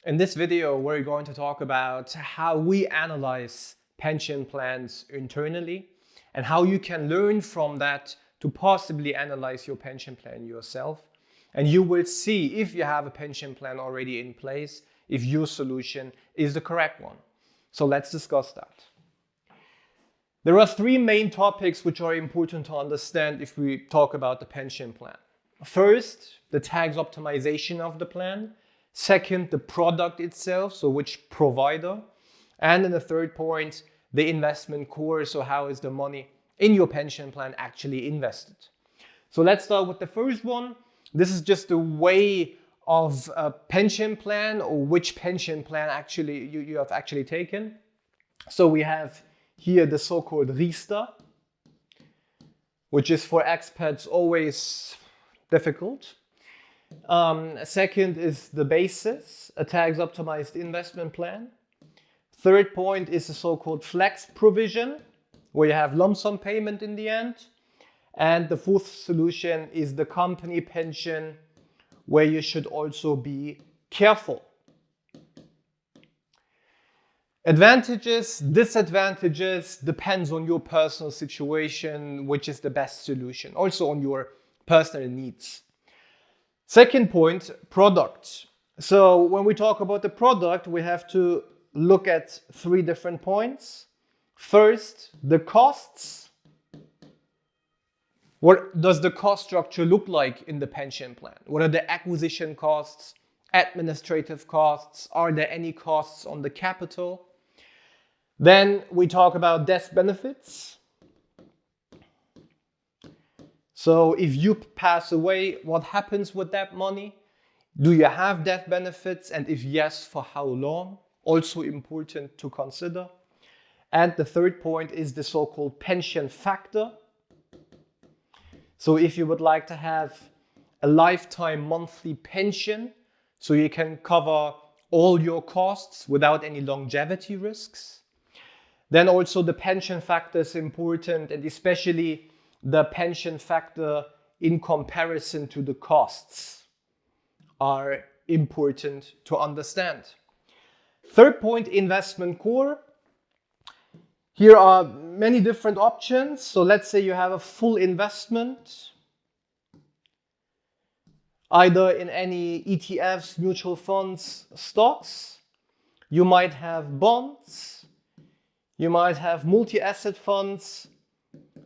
In this video, we're going to talk about how we analyze pension plans internally and how you can learn from that to possibly analyze your pension plan yourself. And you will see if you have a pension plan already in place, if your solution is the correct one. So let's discuss that. There are three main topics which are important to understand if we talk about the pension plan. First, the tax optimization of the plan. Second, the product itself, so which provider. And then the third point, the investment core, so how is the money in your pension plan actually invested. So let's start with the first one. This is just the way of a pension plan, or which pension plan actually you have actually taken. So we have here the so-called Riester, which is for expats always difficult. Second is the Basis, a tax optimized investment plan. Third point is the so-called flex provision, where you have lump sum payment in the end. And the fourth solution is the company pension, where you should also be careful. Advantages, disadvantages, depends on your personal situation, which is the best solution, also on your personal needs. Second point, product. So when we talk about the product, we have to look at three different points. First, the costs. What does the cost structure look like in the pension plan? What are the acquisition costs, administrative costs? Are there any costs on the capital? Then we talk about death benefits. So if you pass away, what happens with that money? Do you have death benefits? And if yes, for how long? Also important to consider. And the third point is the so-called pension factor. So if you would like to have a lifetime monthly pension, so you can cover all your costs without any longevity risks. Then also the pension factor is important, and especially the pension factor in comparison to the costs are important to understand. Third point, investment core. Here are many different options. So let's say you have a full investment, either in any ETFs, mutual funds, stocks. You might have bonds. You might have multi-asset funds.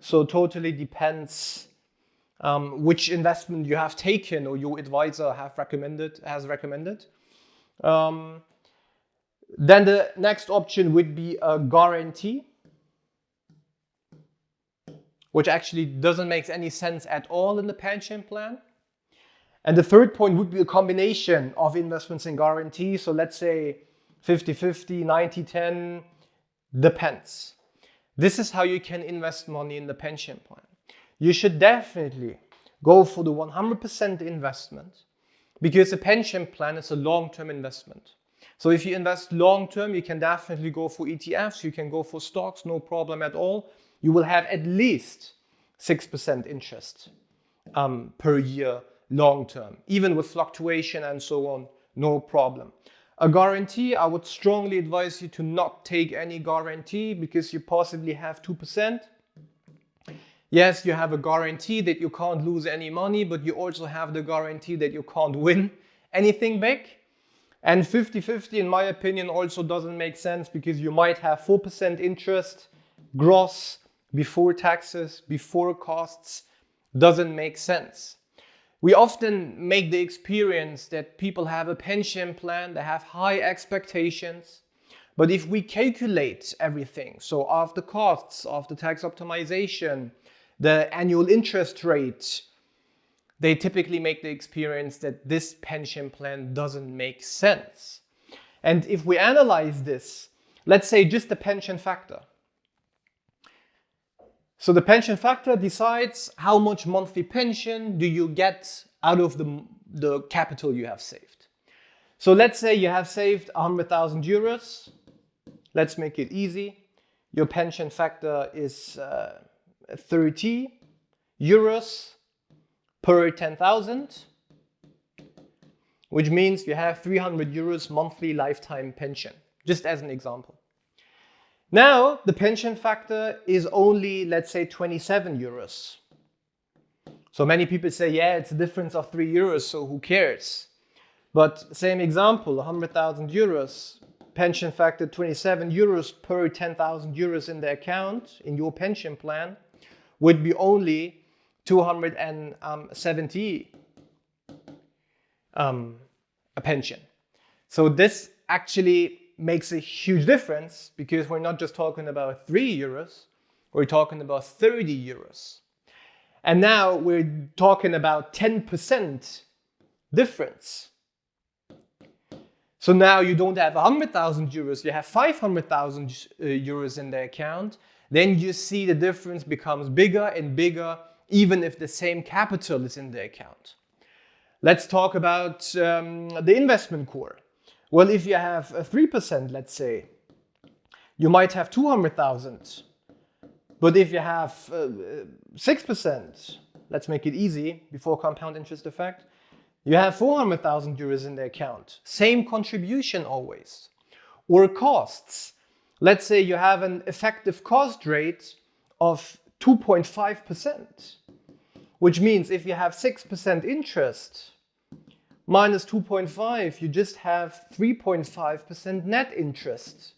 So totally depends which investment you have taken or your advisor has recommended. Then the next option would be a guarantee, which actually doesn't make any sense at all in the pension plan. And the third point would be a combination of investments and guarantees. So let's say 50-50, 90-10, depends. This is how you can invest money in the pension plan. You should definitely go for the 100% investment, because the pension plan is a long-term investment. So if you invest long-term, you can definitely go for ETFs, you can go for stocks, no problem at all. You will have at least 6% interest per year long-term, even with fluctuation and so on, no problem. A guarantee, I would strongly advise you to not take any guarantee, because you possibly have 2%. Yes, you have a guarantee that you can't lose any money, but you also have the guarantee that you can't win anything big. And 50-50, in my opinion, also doesn't make sense, because you might have 4% interest gross before taxes, before costs. Doesn't make sense. We often make the experience that people have a pension plan, they have high expectations. But if we calculate everything, so after costs, after tax optimization, the annual interest rate, they typically make the experience that this pension plan doesn't make sense. And if we analyze this, let's say just the pension factor. So the pension factor decides how much monthly pension do you get out of the capital you have saved. So let's say you have saved 100,000 euros. Let's make it easy. Your pension factor is 30 euros per 10,000. which means you have 300 euros monthly lifetime pension, just as an example. Now, the pension factor is only, let's say, 27 euros. So many people say, yeah, it's a difference of 3 euros, so who cares? But same example, 100,000 euros, pension factor 27 euros per 10,000 euros in the account, in your pension plan, would be only 270 a pension. So this actually makes a huge difference, because we're not just talking about 3 euros, we're talking about 30 euros. And now we're talking about 10% difference. So now you don't have 100,000 euros, you have 500,000 euros in the account. Then you see the difference becomes bigger and bigger, even if the same capital is in the account. Let's talk about the investment core. Well, if you have 3%, let's say, you might have 200,000. But if you have 6%, let's make it easy, before compound interest effect, you have 400,000 euros in the account. Same contribution always. Or costs. Let's say you have an effective cost rate of 2.5%, which means if you have 6% interest minus 2.5, you just have 3.5% net interest.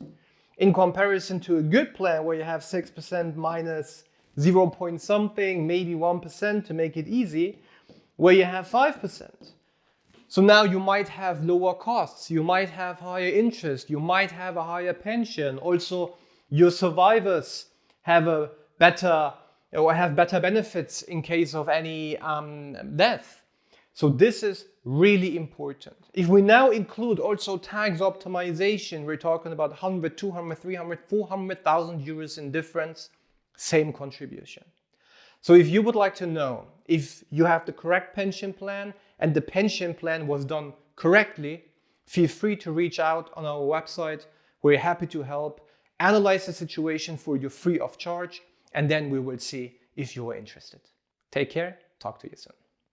In comparison to a good plan where you have 6% minus 0 point something, maybe 1% to make it easy, where you have 5%. So now you might have lower costs, you might have higher interest, you might have a higher pension. Also, your survivors have a better benefits in case of any death. So this is really important. If we now include also tax optimization, we're talking about 100, 200, 300, 400,000 euros in difference, same contribution. So if you would like to know if you have the correct pension plan and the pension plan was done correctly, feel free to reach out on our website. We're happy to help, analyze the situation for you free of charge, and then we will see if you are interested. Take care, talk to you soon.